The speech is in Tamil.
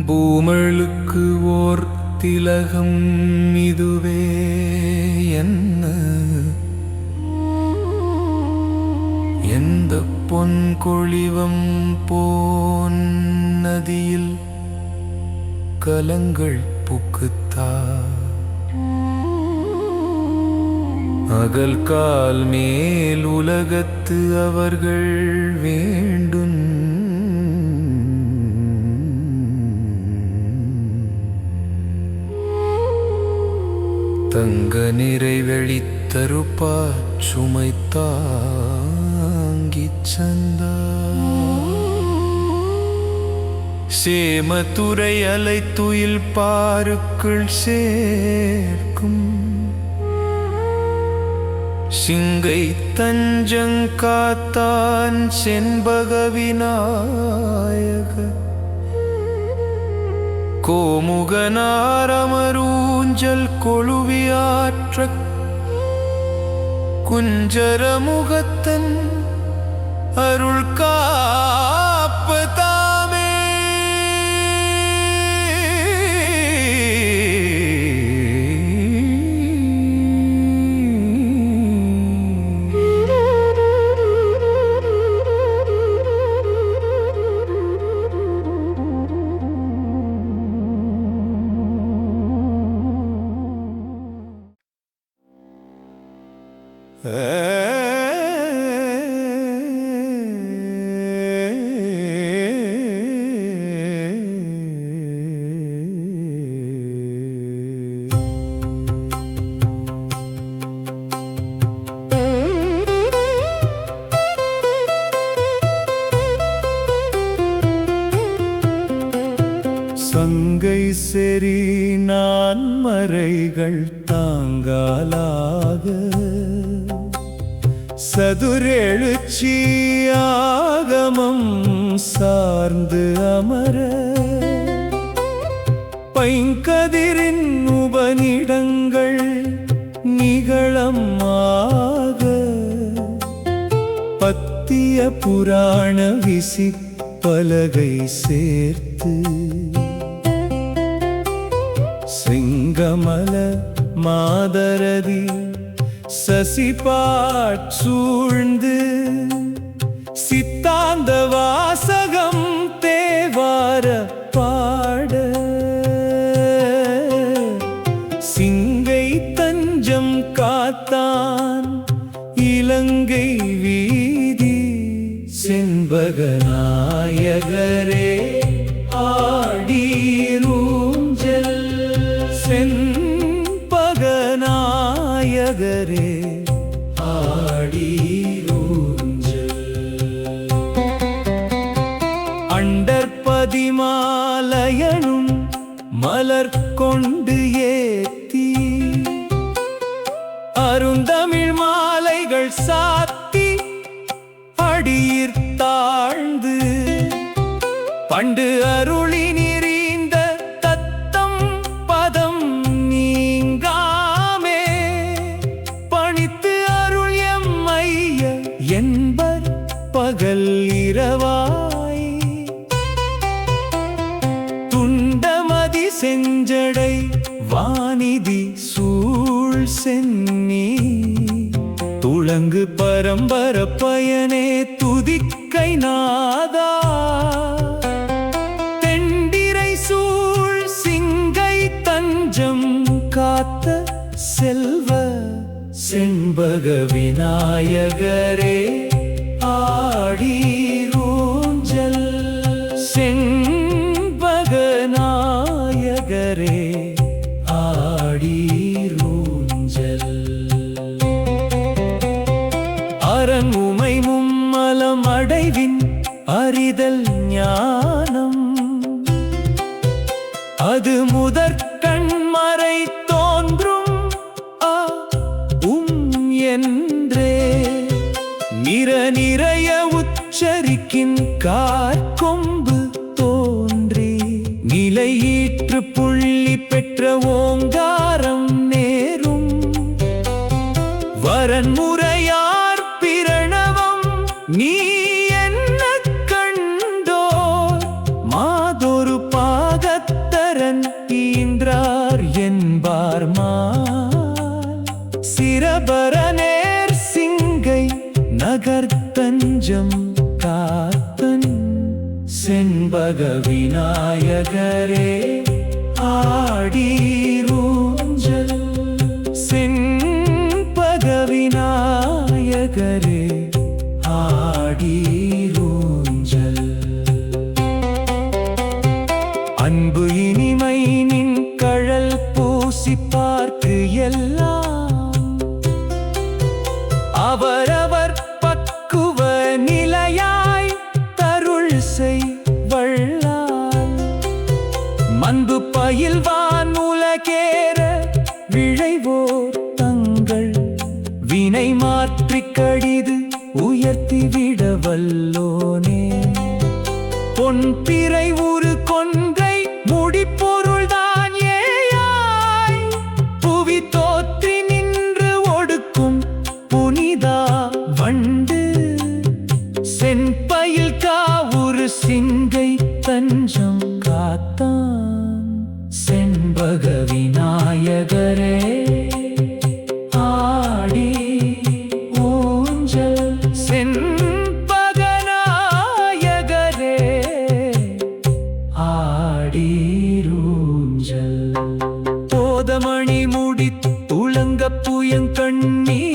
பூமழுக்கு ஓர் திலகம் இதுவே என்ன, எந்த பொன்கொழிவம் போன் நதியில் கலங்கள் புக்குத்தா அகல் கால் மேல் உலகத்து அவர்கள் வேண்டும் தங்க நிறைவெளித்தருப்பா சுமைத்தாங்கிச் சந்தா சேமத்துறை அலைத்துயில் பாருக்குள் சேர்க்கும் சிங்கை தஞ்சங்காத்தான் செண்பக விநாயக கோமுகனாரமரூஞ்சல் கொழுவியாற்ற குஞ்சரமுகத்தன் அருள் காப்பு தாமே சங்கை செறி நான் மறைகள் தாங்காலாக சதுரெழுச்சி ஆகமம் சார்ந்து அமர பைங்கதிரின் உபநிடங்கள் நிகழமாக பத்திய புராண விசிப்பலகை சேர்த்து சிங்கமல மாதரதி சசிபாட் சூழ்ந்து சித்தாந்த வாசகம் தேவார பாட சிங்கை தஞ்சம் காத்தான் இலங்கை வீதி செண்பகநாயகரே ஆடீரூஞ்சல் செண்பகநாயகரே ஆடீரூஞ்சல் அண்டற்பதிமாலயனும் மலர் கொண்டு ஏத்தி அருந்தமிழ் மாலைகள் சாத்தி அடியிற் தாழ்ந்து பண்டு அருளி நிறைந்த தத்தம் பதம் நீங்காமே பணித்து அருள் எம்மைய என்பர் பகல் இரவாய் துண்டமதி செஞ்சடை வானிதி சூழ் சென்னி துளங்கு பரம்பர பயனே துதிக்கை நாதா தெண்டிரை சூழ் சிங்கை தஞ்சம் காத்த செல்வ செண்பக விநாயகரே ஆடீரூஞ்சல் செண்பக நாயகரே ஆடீரூஞ்சல் அரண் உமை மும்மலம் அடைவின் அறிதல் ஞானம் அது முதற் கண்மறை தோன்றும் உம் நிறைய உச்சரிக்கின் கார்கொம்பு தோன்றி நிலையீற்று புள்ளி பெற்ற ஓங்காரம் நேரும் வரன்முறையார் பிரணவம் நீ என்ன கண்டோர் மாதொரு பாகத்தரன் ஈன்றார் என்பார் சிரபரனேர் சிங்கை நகர்த்தஞ்சம் காத்தன் செண்பக விநாயகரே ஆடீரூஞ்சல் செண்பக விநாயகரே ஆடீரூஞ்சல் அன்பு இனிமை நின் கழல் பூசி பார்க்கு எல்லாம் அவரவர் பக்குவ நிலையாய் தருள் செய் வள்ளால் மன்பு பயில்வான் உலகேற விழைவோர் தங்கள் வினை மாற்றிக் கடிது உயர்த்திவிட வல்லோனே பொன் பிறை உரு கொன்றை முடிப்பொருள்தான் ஏயாய் புவி தோற்றி நின்று ஒடுக்கும் புனிதா வண்டு சென்பயில் காவுரு சிங்கை தஞ்சம் காத்தான் செண்பக விநாயகரே ஆடி ஊஞ்சல் செண்பக நாயகரே ஆடீரூஞ்சல் போதமணி முடி துளங்க புயங்கண்ணீர்